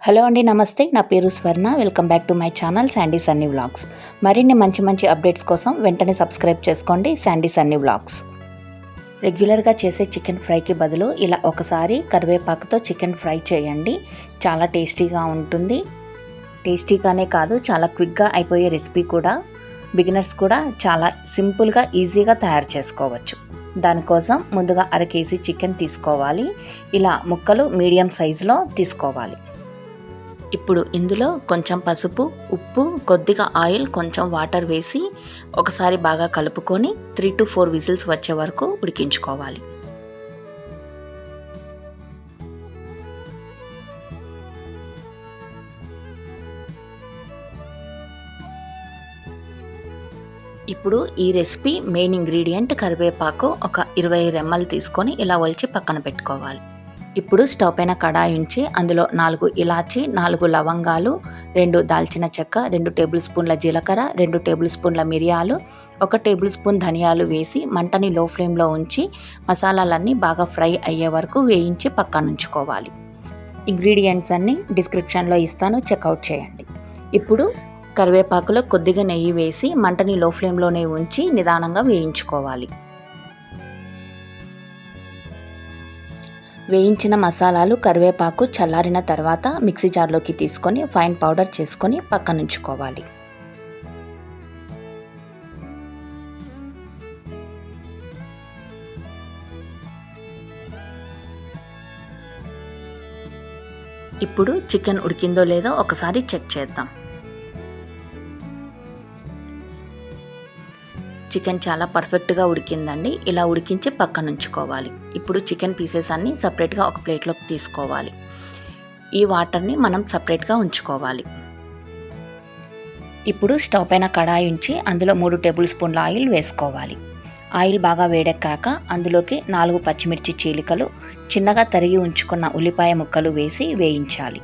Hello అండి, నమస్తే. నా పేరు స్వర్ణ. Welcome back to my channel Sandy Sunny vlogs. మరిన్ని మంచి అప్డేట్స్ కోసం వెంటనే సబ్స్క్రైబ్ చేసుకోండి శాండీ సన్నీ వ్లాగ్స్. రెగ్యులర్గా చేసే చికెన్ ఫ్రైకి బదులు ఇలా ఒకసారి కరివేపాకుతో చికెన్ ఫ్రై చేయండి. చాలా టేస్టీగా ఉంటుంది. టేస్టీగానే కాదు, చాలా క్విక్గా అయిపోయే రెసిపీ కూడా. బిగినర్స్ కూడా చాలా సింపుల్గా ఈజీగా తయారు చేసుకోవచ్చు. దానికోసం ముందుగా 1/2 కేజీ చికెన్ తీసుకోవాలి. ఇలా ముక్కలు మీడియం సైజులో తీసుకోవాలి. ఇప్పుడు ఇందులో కొంచెం పసుపు, ఉప్పు, కొద్దిగా ఆయిల్, కొంచెం వాటర్ వేసి ఒకసారి బాగా కలుపుకొని 3 to 4 విజిల్స్ వచ్చే వరకు ఉడికించుకోవాలి. ఇప్పుడు ఈ రెసిపీ మెయిన్ ఇంగ్రీడియంట్ కరివేపాకు ఒక 25 రెమ్మలు తీసుకొని ఇలా ఒలిచి పక్కన పెట్టుకోవాలి. ఇప్పుడు స్టవ్ పైన కడాయి ఉంచి అందులో 4 ఇలాచి, 4 లవంగాలు, 2 దాల్చిన చెక్క, 2 టేబుల్ స్పూన్ల జీలకర్ర, 2 టేబుల్ స్పూన్ల మిరియాలు, 1 టేబుల్ స్పూన్ ధనియాలు వేసి మంటని లో ఫ్లేమ్లో ఉంచి మసాలాలన్నీ బాగా ఫ్రై అయ్యే వరకు వేయించి పక్కన ఉంచుకోవాలి. ఇంగ్రీడియంట్స్ అన్నీ డిస్క్రిప్షన్లో ఇస్తాను, చెక్అవుట్ చేయండి. ఇప్పుడు కరివేపాకులో కొద్దిగా నెయ్యి వేసి మంటని లో ఫ్లేమ్లోనే ఉంచి నిదానంగా వేయించుకోవాలి. వేయించిన మసాలాలు, కరివేపాకు చల్లారిన తర్వాత మిక్సీ జార్లోకి తీసుకొని ఫైన్ పౌడర్ చేసుకొని పక్కనుంచుకోవాలి. ఇప్పుడు చికెన్ ఉడికిందో లేదో ఒకసారి చెక్ చేద్దాం. చికెన్ చాలా పర్ఫెక్ట్గా ఉడికిందండి. ఇలా ఉడికించి పక్కన ఉంచుకోవాలి. ఇప్పుడు చికెన్ పీసెస్ అన్నీ సపరేట్గా ఒక ప్లేట్లోకి తీసుకోవాలి. ఈ వాటర్ని మనం సపరేట్గా ఉంచుకోవాలి. ఇప్పుడు స్టవ్ పైన కడాయి ఉంచి అందులో 3 టేబుల్ స్పూన్ల ఆయిల్ వేసుకోవాలి. ఆయిల్ బాగా వేడెక్కాక అందులోకి 4 పచ్చిమిర్చి చీలికలు, చిన్నగా తరిగి ఉంచుకున్న ఉల్లిపాయ ముక్కలు వేసి వేయించాలి.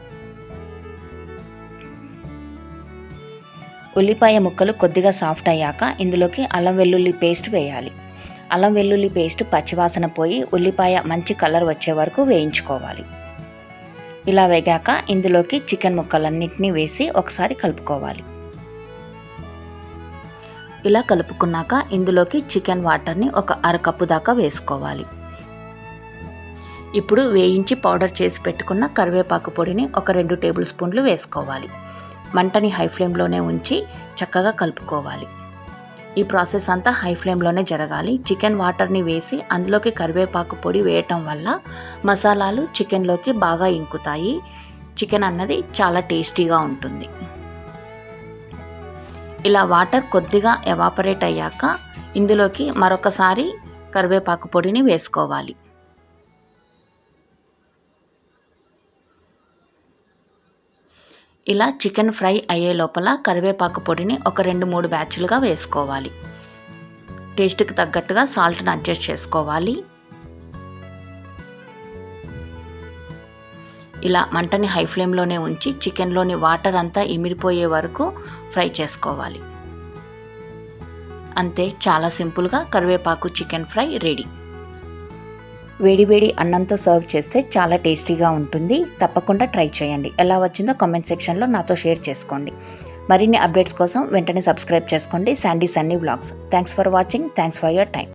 ఉల్లిపాయ ముక్కలు కొద్దిగా సాఫ్ట్ అయ్యాక ఇందులోకి అల్లం వెల్లుల్లి పేస్ట్ వేయాలి. అల్లం వెల్లుల్లి పేస్ట్ పచ్చివాసన పోయి ఉల్లిపాయ మంచి కలర్ వచ్చే వరకు వేయించుకోవాలి. ఇలా వేగాక ఇందులోకి చికెన్ ముక్కలన్నింటినీ వేసి ఒకసారి కలుపుకోవాలి. ఇలా కలుపుకున్నాక ఇందులోకి చికెన్ వాటర్ని ఒక 1/2 కప్పు దాకా వేసుకోవాలి. ఇప్పుడు వేయించి పౌడర్ చేసి పెట్టుకున్న కరివేపాకు పొడిని ఒక 2 టేబుల్ స్పూన్లు వేసుకోవాలి. మంటని హై ఫ్లేమ్లోనే ఉంచి చక్కగా కలుపుకోవాలి. ఈ ప్రాసెస్ అంతా హై ఫ్లేమ్లోనే జరగాలి. చికెన్ వాటర్ని వేసి అందులోకి కరివేపాకు పొడి వేయటం వల్ల మసాలాలు చికెన్లోకి బాగా ఇంకుతాయి. చికెన్ అన్నది చాలా టేస్టీగా ఉంటుంది. ఇలా వాటర్ కొద్దిగా ఎవాపరేట్ అయ్యాక ఇందులోకి మరొకసారి కరివేపాకు పొడిని వేసుకోవాలి. ఇలా చికెన్ ఫ్రై అయ్యే లోపల కరివేపాకు పొడిని ఒక 2-3 బ్యాచ్లుగా వేసుకోవాలి. టేస్ట్కి తగ్గట్టుగా సాల్ట్ని అడ్జస్ట్ చేసుకోవాలి. ఇలా మంటని హై ఫ్లేమ్లోనే ఉంచి చికెన్లోని వాటర్ అంతా ఇమిరిపోయే వరకు ఫ్రై చేసుకోవాలి. అంతే, చాలా సింపుల్గా కరివేపాకు చికెన్ ఫ్రై రెడీ. వేడి అన్నంతో సర్వ్ చేస్తే చాలా టేస్టీగా ఉంటుంది. తప్పకుండా ట్రై చేయండి. ఎలా వచ్చిందో కామెంట్ సెక్షన్లో నాతో షేర్ చేసుకోండి. మరిన్ని అప్డేట్స్ కోసం వెంటనే సబ్స్క్రైబ్ చేసుకోండి Sandy Sunny vlogs. Thanks for watching. Thanks for your time.